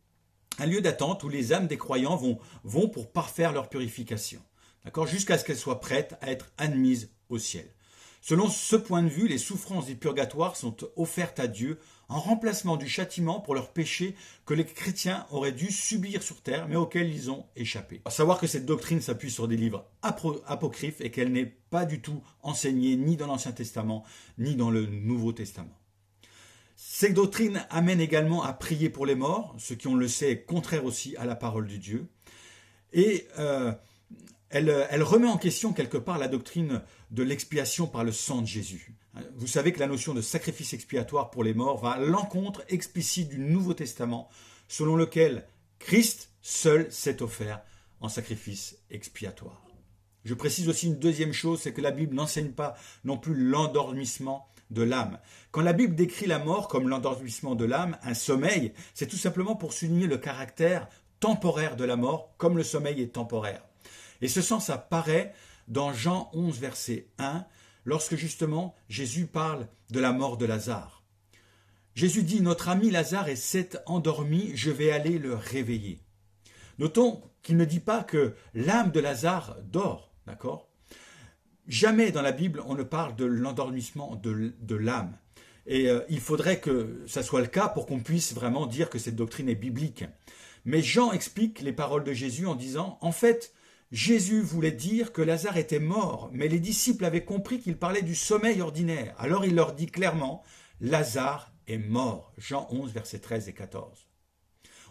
d'attente où les âmes des croyants vont pour parfaire leur purification, d'accord, jusqu'à ce qu'elles soient prêtes à être admises au ciel. Selon ce point de vue, les souffrances du purgatoire sont offertes à Dieu en remplacement du châtiment pour leurs péchés que les chrétiens auraient dû subir sur terre, mais auxquels ils ont échappé. À savoir que cette doctrine s'appuie sur des livres apocryphes et qu'elle n'est pas du tout enseignée ni dans l'Ancien Testament, ni dans le Nouveau Testament. Cette doctrine amène également à prier pour les morts, ce qui, on le sait, est contraire aussi à la parole de Dieu. Et elle remet en question quelque part la doctrine de l'expiation par le sang de Jésus. Vous savez que la notion de sacrifice expiatoire pour les morts va à l'encontre explicite du Nouveau Testament, selon lequel Christ seul s'est offert en sacrifice expiatoire. Je précise aussi une deuxième chose, c'est que la Bible n'enseigne pas non plus l'endormissement de l'âme. Quand la Bible décrit la mort comme l'endormissement de l'âme, un sommeil, c'est tout simplement pour souligner le caractère temporaire de la mort, comme le sommeil est temporaire. Et ce sens apparaît dans Jean 11, verset 1, lorsque justement Jésus parle de la mort de Lazare. Jésus dit, « Notre ami Lazare s'est endormi, je vais aller le réveiller. » Notons qu'il ne dit pas que l'âme de Lazare dort, d'accord ? Jamais dans la Bible on ne parle de l'endormissement de l'âme. Et il faudrait que ça soit le cas pour qu'on puisse vraiment dire que cette doctrine est biblique. Mais Jean explique les paroles de Jésus en disant, en fait, Jésus voulait dire que Lazare était mort, mais les disciples avaient compris qu'il parlait du sommeil ordinaire. Alors il leur dit clairement, Lazare est mort. Jean 11, versets 13 et 14.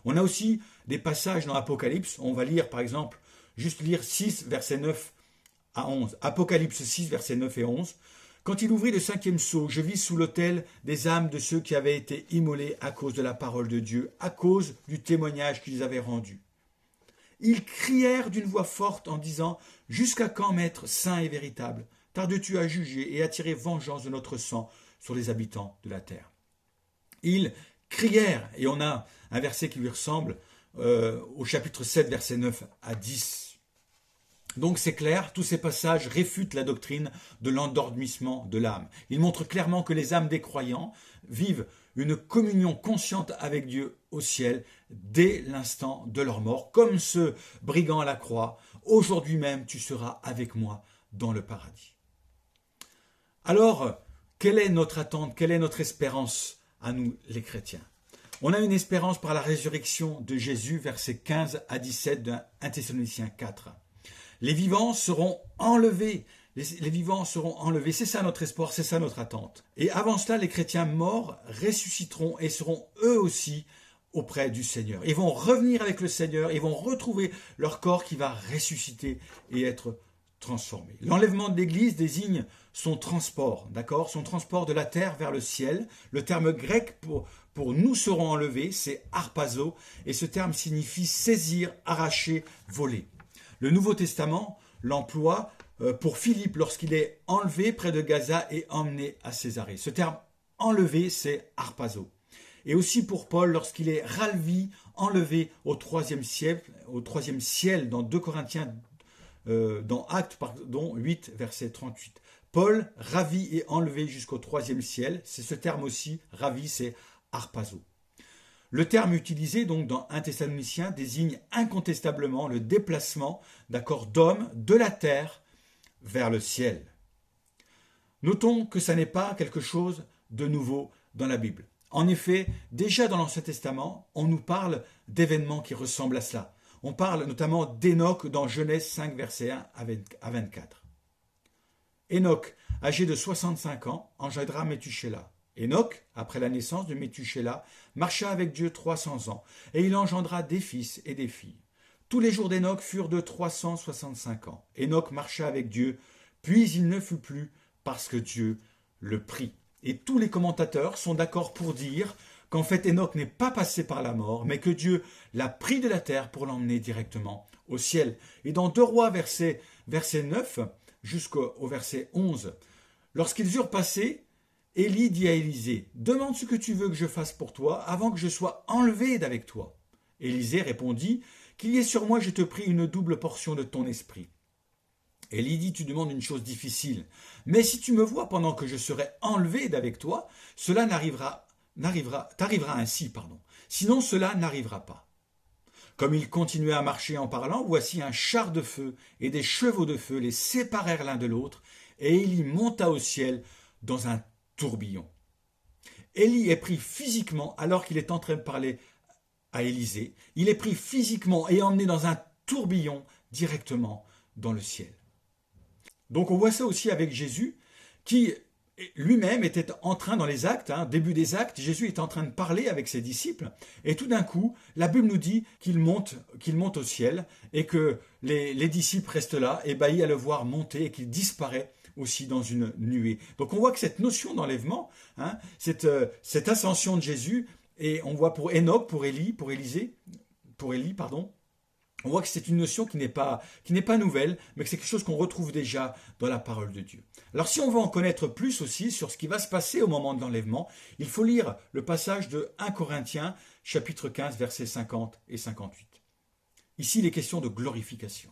On a aussi des passages dans Apocalypse, on va lire par exemple, juste lire 6, versets 9 à 11. Apocalypse 6, versets 9 et 11. Quand il ouvrit le 5e sceau, je vis sous l'autel des âmes de ceux qui avaient été immolés à cause de la parole de Dieu, à cause du témoignage qu'ils avaient rendu. Ils crièrent d'une voix forte en disant « Jusqu'à quand, Maître saint et véritable, tardes-tu à juger et à tirer vengeance de notre sang sur les habitants de la terre ?» Ils crièrent, et on a un verset qui lui ressemble au chapitre 7, versets 9 à 10. Donc c'est clair, tous ces passages réfutent la doctrine de l'endormissement de l'âme. Ils montrent clairement que les âmes des croyants vivent une communion consciente avec Dieu au ciel dès l'instant de leur mort, comme ce brigand à la croix. Aujourd'hui même, tu seras avec moi dans le paradis. Alors, quelle est notre attente, quelle est notre espérance à nous les chrétiens? On a une espérance par la résurrection de Jésus, versets 15 à 17 de 1 Thessaloniciens 4. Les vivants seront enlevés les vivants seront enlevés. C'est ça notre espoir, c'est ça notre attente. Et avant cela, les chrétiens morts ressusciteront et seront eux aussi auprès du Seigneur. Ils vont revenir avec le Seigneur, ils vont retrouver leur corps qui va ressusciter et être transformé. L'enlèvement de l'Église désigne son transport, d'accord, son transport de la terre vers le ciel. Le terme grec pour nous serons enlevés, c'est harpazo, et ce terme signifie saisir, arracher, voler. Le Nouveau Testament l'emploie pour Philippe lorsqu'il est enlevé près de Gaza et emmené à Césarée. Ce terme enlevé, c'est harpazo. Et aussi pour Paul lorsqu'il est ralvi, enlevé au troisième ciel dans 2 Corinthiens, dans Actes 8, verset 38. Paul ravi et enlevé jusqu'au 3e ciel, c'est ce terme aussi, ravi, c'est harpazo. Le terme utilisé donc dans 1 Thessaloniciens désigne incontestablement le déplacement d'hommes de la terre vers le ciel. Notons que ça n'est pas quelque chose de nouveau dans la Bible. En effet, déjà dans l'Ancien Testament, on nous parle d'événements qui ressemblent à cela. On parle notamment d'Hénoch dans Genèse 5, versets 1 à 24. Hénoch, âgé de 65 ans, engendra Méthusélah. Hénoch, après la naissance de Méthusélah, marcha avec Dieu 300 ans, et il engendra des fils et des filles. Tous les jours d'Hénoch furent de 365 ans. Hénoch marcha avec Dieu, puis il ne fut plus, parce que Dieu le prit. Et tous les commentateurs sont d'accord pour dire qu'en fait Hénoch n'est pas passé par la mort, mais que Dieu l'a pris de la terre pour l'emmener directement au ciel. Et dans 2 Rois, verset 9 jusqu'au verset 11, lorsqu'ils eurent passé, Élie dit à Élisée, « Demande ce que tu veux que je fasse pour toi avant que je sois enlevé d'avec toi. » Élisée répondit, « Qu'il y ait sur moi, je te prie, une double portion de ton esprit. » Élie dit, « Tu demandes une chose difficile, mais si tu me vois pendant que je serai enlevé d'avec toi, cela t'arrivera ainsi, pardon. Sinon cela n'arrivera pas. » Comme il continuait à marcher en parlant, voici un char de feu et des chevaux de feu les séparèrent l'un de l'autre, et Élie monta au ciel dans un tourbillon. Élie est pris physiquement alors qu'il est en train de parler à Élisée. Il est pris physiquement et emmené dans un tourbillon directement dans le ciel. Donc on voit ça aussi avec Jésus qui lui-même était en train dans les actes, début des actes, Jésus est en train de parler avec ses disciples et tout d'un coup, la Bible nous dit qu'il monte au ciel et que les disciples restent là, ébahis à le voir monter et qu'il disparaît aussi dans une nuée. Donc on voit que cette notion d'enlèvement, cette ascension de Jésus, et on voit pour Hénoch, pour Élie, on voit que c'est une notion qui n'est pas nouvelle, mais que c'est quelque chose qu'on retrouve déjà dans la parole de Dieu. Alors si on veut en connaître plus aussi sur ce qui va se passer au moment de l'enlèvement, il faut lire le passage de 1 Corinthiens, chapitre 15, versets 50 et 58. Ici, il est question de glorification.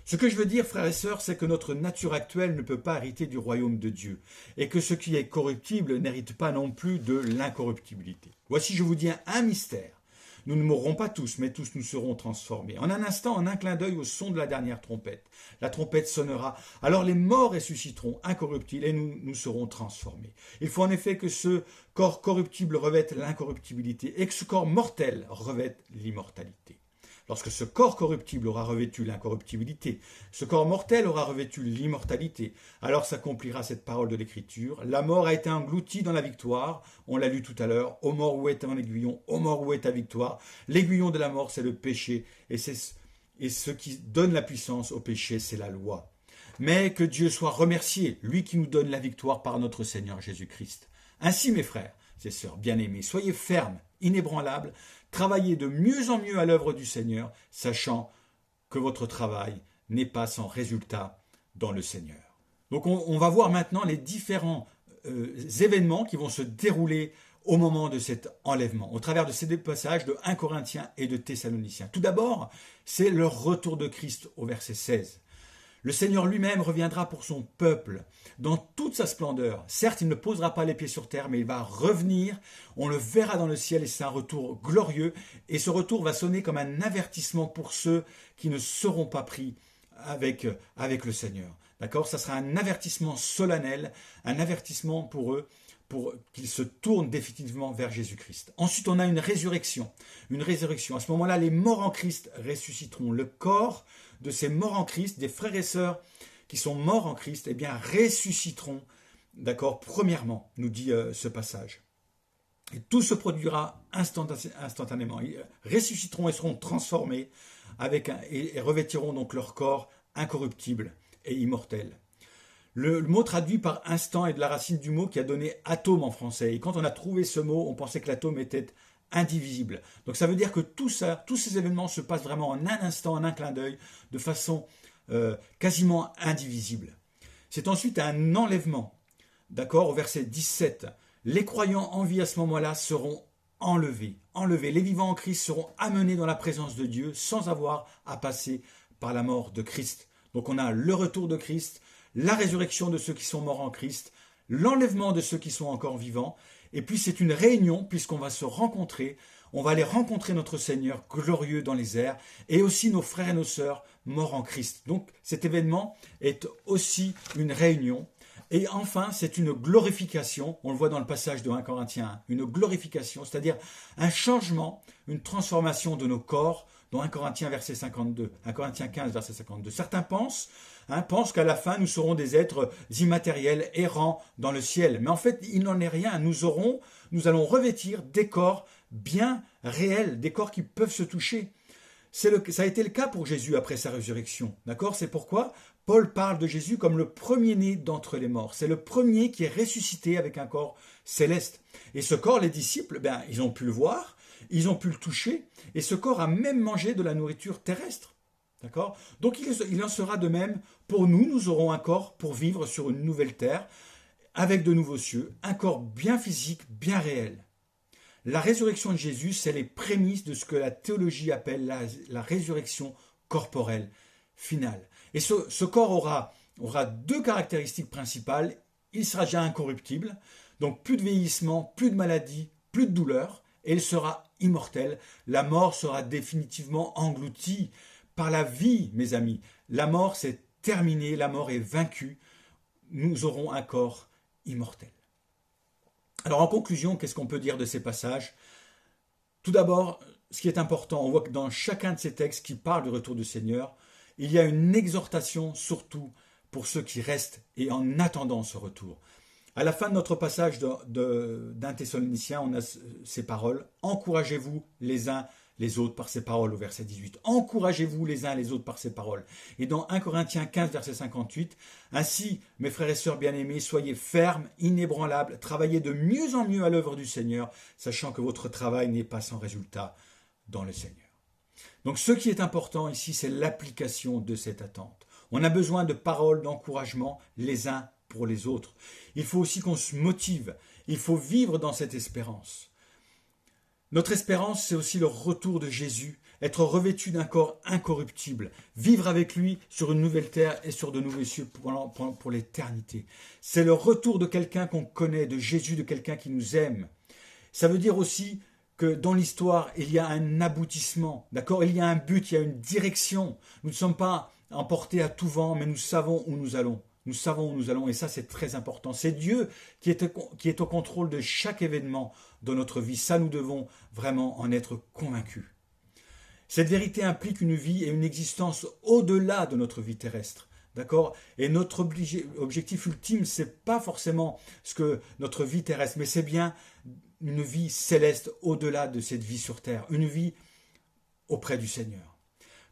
Ce que je veux dire, frères et sœurs, c'est que notre nature actuelle ne peut pas hériter du royaume de Dieu, et que ce qui est corruptible n'hérite pas non plus de l'incorruptibilité. Voici, je vous dis un mystère. Nous ne mourrons pas tous, mais tous nous serons transformés. En un instant, en un clin d'œil au son de la dernière trompette. La trompette sonnera, alors les morts ressusciteront incorruptibles et nous serons transformés. Il faut en effet que ce corps corruptible revête l'incorruptibilité et que ce corps mortel revête l'immortalité. Lorsque ce corps corruptible aura revêtu l'incorruptibilité, ce corps mortel aura revêtu l'immortalité, alors s'accomplira cette parole de l'Écriture. La mort a été engloutie dans la victoire, on l'a lu tout à l'heure, ô mort où est ton aiguillon, ô mort où est ta victoire. L'aiguillon de la mort, c'est le péché, et ce qui donne la puissance au péché, c'est la loi. Mais que Dieu soit remercié, lui qui nous donne la victoire par notre Seigneur Jésus-Christ. Ainsi, mes frères et sœurs bien-aimés, soyez fermes, inébranlables, travaillez de mieux en mieux à l'œuvre du Seigneur, sachant que votre travail n'est pas sans résultat dans le Seigneur. Donc on va voir maintenant les différents événements qui vont se dérouler au moment de cet enlèvement, au travers de ces deux passages de 1 Corinthiens et de Thessaloniciens. Tout d'abord, c'est le retour de Christ au verset 16. Le Seigneur lui-même reviendra pour son peuple dans toute sa splendeur. Certes, il ne posera pas les pieds sur terre, mais il va revenir. On le verra dans le ciel et c'est un retour glorieux. Et ce retour va sonner comme un avertissement pour ceux qui ne seront pas pris avec le Seigneur. D'accord ? Ça sera un avertissement solennel, un avertissement pour eux, pour qu'ils se tournent définitivement vers Jésus-Christ. Ensuite, on a une résurrection. Une résurrection. À ce moment-là, les morts en Christ ressusciteront. Le corps de ces morts en Christ, des frères et sœurs qui sont morts en Christ, eh bien, ressusciteront, d'accord, premièrement, nous dit ce passage. Et tout se produira instantanément. Ils ressusciteront et seront transformés et revêtiront donc leur corps incorruptible et immortel. Le mot traduit par instant est de la racine du mot qui a donné atome en français. Et quand on a trouvé ce mot, on pensait que l'atome était indivisible. Donc ça veut dire que tous ces événements se passent vraiment en un instant, en un clin d'œil, de façon quasiment indivisible. C'est ensuite un enlèvement. D'accord, au verset 17. Les croyants en vie à ce moment-là seront enlevés. Les vivants en Christ seront amenés dans la présence de Dieu sans avoir à passer par la mort de Christ. Donc on a le retour de Christ, la résurrection de ceux qui sont morts en Christ, l'enlèvement de ceux qui sont encore vivants, et puis c'est une réunion puisqu'on va se rencontrer, on va aller rencontrer notre Seigneur glorieux dans les airs, et aussi nos frères et nos sœurs morts en Christ. Donc cet événement est aussi une réunion. Et enfin, c'est une glorification, on le voit dans le passage de 1 Corinthiens 1, une glorification, c'est-à-dire un changement, une transformation de nos corps, dans 1 Corinthiens verset 52, 1 Corinthiens 15 verset 52. Certains pensent qu'à la fin, nous serons des êtres immatériels, errants dans le ciel. Mais en fait, il n'en est rien. Nous allons revêtir des corps bien réels, des corps qui peuvent se toucher. Ça a été le cas pour Jésus après sa résurrection. D'accord ? C'est pourquoi Paul parle de Jésus comme le premier-né d'entre les morts. C'est le premier qui est ressuscité avec un corps céleste. Et ce corps, les disciples, ils ont pu le voir, ils ont pu le toucher, et ce corps a même mangé de la nourriture terrestre. D'accord ? Donc il en sera de même pour nous. Nous aurons un corps pour vivre sur une nouvelle terre, avec de nouveaux cieux, un corps bien physique, bien réel. La résurrection de Jésus, c'est les prémices de ce que la théologie appelle la résurrection corporelle finale. Et ce corps aura deux caractéristiques principales. Il sera déjà incorruptible, donc plus de vieillissement, plus de maladie, plus de douleur, et il sera immortel. La mort sera définitivement engloutie par la vie, mes amis. La mort, c'est terminé, la mort est vaincue. Nous aurons un corps immortel. Alors en conclusion, qu'est-ce qu'on peut dire de ces passages ? Tout d'abord, ce qui est important, on voit que dans chacun de ces textes qui parlent du retour du Seigneur, il y a une exhortation surtout pour ceux qui restent et en attendant ce retour. À la fin de notre passage d'un Thessaloniciens, on a ces paroles. Encouragez-vous les uns les autres par ces paroles au verset 18. Encouragez-vous les uns les autres par ces paroles. Et dans 1 Corinthiens 15, verset 58, ainsi, mes frères et sœurs bien-aimés, soyez fermes, inébranlables, travaillez de mieux en mieux à l'œuvre du Seigneur, sachant que votre travail n'est pas sans résultat dans le Seigneur. Donc ce qui est important ici, c'est l'application de cette attente. On a besoin de paroles d'encouragement les uns pour les autres. Il faut aussi qu'on se motive. Il faut vivre dans cette espérance. Notre espérance, c'est aussi le retour de Jésus, être revêtu d'un corps incorruptible, vivre avec lui sur une nouvelle terre et sur de nouveaux cieux pour l'éternité. C'est le retour de quelqu'un qu'on connaît, de Jésus, de quelqu'un qui nous aime. Ça veut dire aussi que dans l'histoire, il y a un aboutissement, d'accord ? Il y a un but, il y a une direction. Nous ne sommes pas emportés à tout vent, mais nous savons où nous allons. Nous savons où nous allons et ça c'est très important. C'est Dieu qui est au contrôle de chaque événement dans notre vie. Ça nous devons vraiment en être convaincus. Cette vérité implique une vie et une existence au-delà de notre vie terrestre. D'accord ? Et notre objectif ultime, c'est pas forcément ce que notre vie terrestre, mais c'est bien une vie céleste au-delà de cette vie sur terre. Une vie auprès du Seigneur.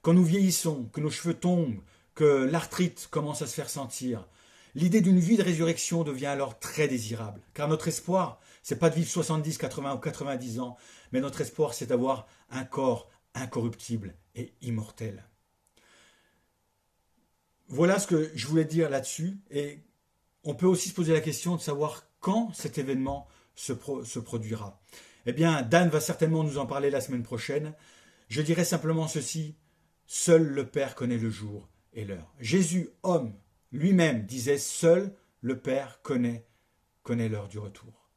Quand nous vieillissons, que nos cheveux tombent, que l'arthrite commence à se faire sentir, l'idée d'une vie de résurrection devient alors très désirable. Car notre espoir, c'est pas de vivre 70, 80 ou 90 ans, mais notre espoir, c'est d'avoir un corps incorruptible et immortel. Voilà ce que je voulais dire là-dessus. Et on peut aussi se poser la question de savoir quand cet événement se produira. Eh bien, Dan va certainement nous en parler la semaine prochaine. Je dirais simplement ceci, seul le Père connaît le jour et l'heure. Jésus, homme, lui-même disait, seul le Père connaît l'heure du retour.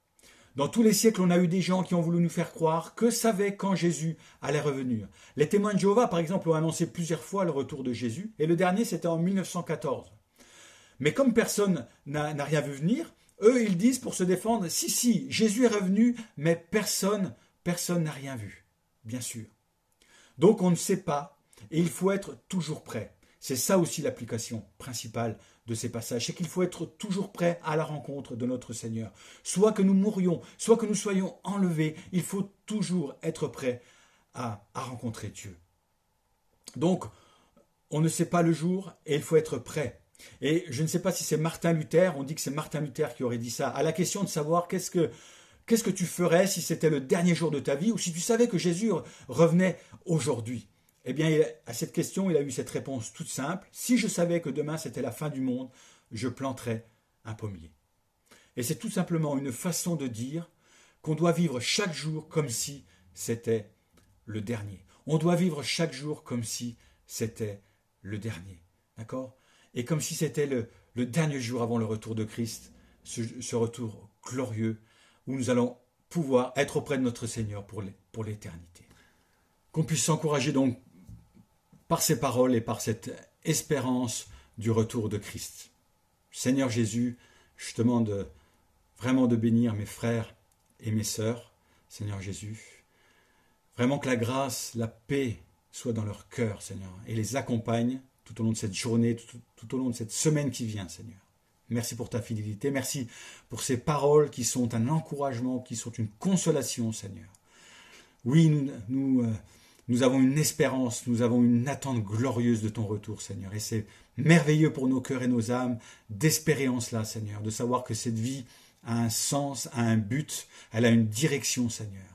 Dans tous les siècles, on a eu des gens qui ont voulu nous faire croire que savaient quand Jésus allait revenir. Les témoins de Jéhovah, par exemple, ont annoncé plusieurs fois le retour de Jésus, et le dernier, c'était en 1914. Mais comme personne n'a rien vu venir, eux, ils disent pour se défendre, si, Jésus est revenu, mais personne n'a rien vu, bien sûr. Donc on ne sait pas, et il faut être toujours prêt. C'est ça aussi l'application principale de ces passages, c'est qu'il faut être toujours prêt à la rencontre de notre Seigneur. Soit que nous mourions, soit que nous soyons enlevés, il faut toujours être prêt à rencontrer Dieu. Donc, on ne sait pas le jour et il faut être prêt. Et je ne sais pas si c'est Martin Luther, on dit que c'est Martin Luther qui aurait dit ça, à la question de savoir qu'est-ce que tu ferais si c'était le dernier jour de ta vie ou si tu savais que Jésus revenait aujourd'hui. Eh bien, à cette question, il a eu cette réponse toute simple. Si je savais que demain c'était la fin du monde, je planterais un pommier. Et c'est tout simplement une façon de dire qu'on doit vivre chaque jour comme si c'était le dernier. On doit vivre chaque jour comme si c'était le dernier. D'accord ? Et comme si c'était le dernier jour avant le retour de Christ, ce retour glorieux où nous allons pouvoir être auprès de notre Seigneur pour l'éternité. Qu'on puisse s'encourager donc par ces paroles et par cette espérance du retour de Christ. Seigneur Jésus, je te demande vraiment de bénir mes frères et mes sœurs, Seigneur Jésus. Vraiment que la grâce, la paix soit dans leur cœur, Seigneur, et les accompagne tout au long de cette journée, tout au long de cette semaine qui vient, Seigneur. Merci pour ta fidélité, merci pour ces paroles qui sont un encouragement, qui sont une consolation, Seigneur. Oui, nous avons une espérance, nous avons une attente glorieuse de ton retour, Seigneur. Et c'est merveilleux pour nos cœurs et nos âmes d'espérer en cela, Seigneur, de savoir que cette vie a un sens, a un but, elle a une direction, Seigneur.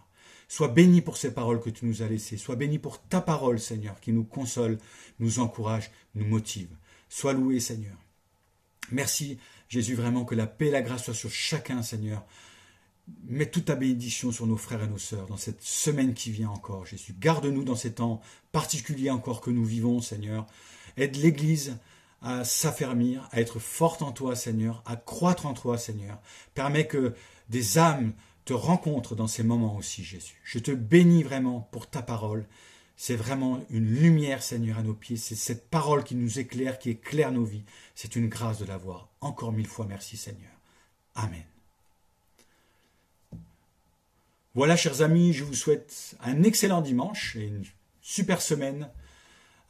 Sois béni pour ces paroles que tu nous as laissées. Sois béni pour ta parole, Seigneur, qui nous console, nous encourage, nous motive. Sois loué, Seigneur. Merci, Jésus, vraiment que la paix et la grâce soient sur chacun, Seigneur. Mets toute ta bénédiction sur nos frères et nos sœurs dans cette semaine qui vient encore, Jésus. Garde-nous dans ces temps particuliers encore que nous vivons, Seigneur. Aide l'Église à s'affermir, à être forte en toi, Seigneur, à croître en toi, Seigneur. Permets que des âmes te rencontrent dans ces moments aussi, Jésus. Je te bénis vraiment pour ta parole. C'est vraiment une lumière, Seigneur, à nos pieds. C'est cette parole qui nous éclaire, qui éclaire nos vies. C'est une grâce de l'avoir. Encore 1000 fois merci, Seigneur. Amen. Voilà, chers amis, je vous souhaite un excellent dimanche et une super semaine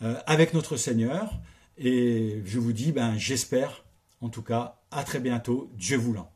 avec notre Seigneur. Et je vous dis, j'espère, en tout cas, à très bientôt, Dieu voulant.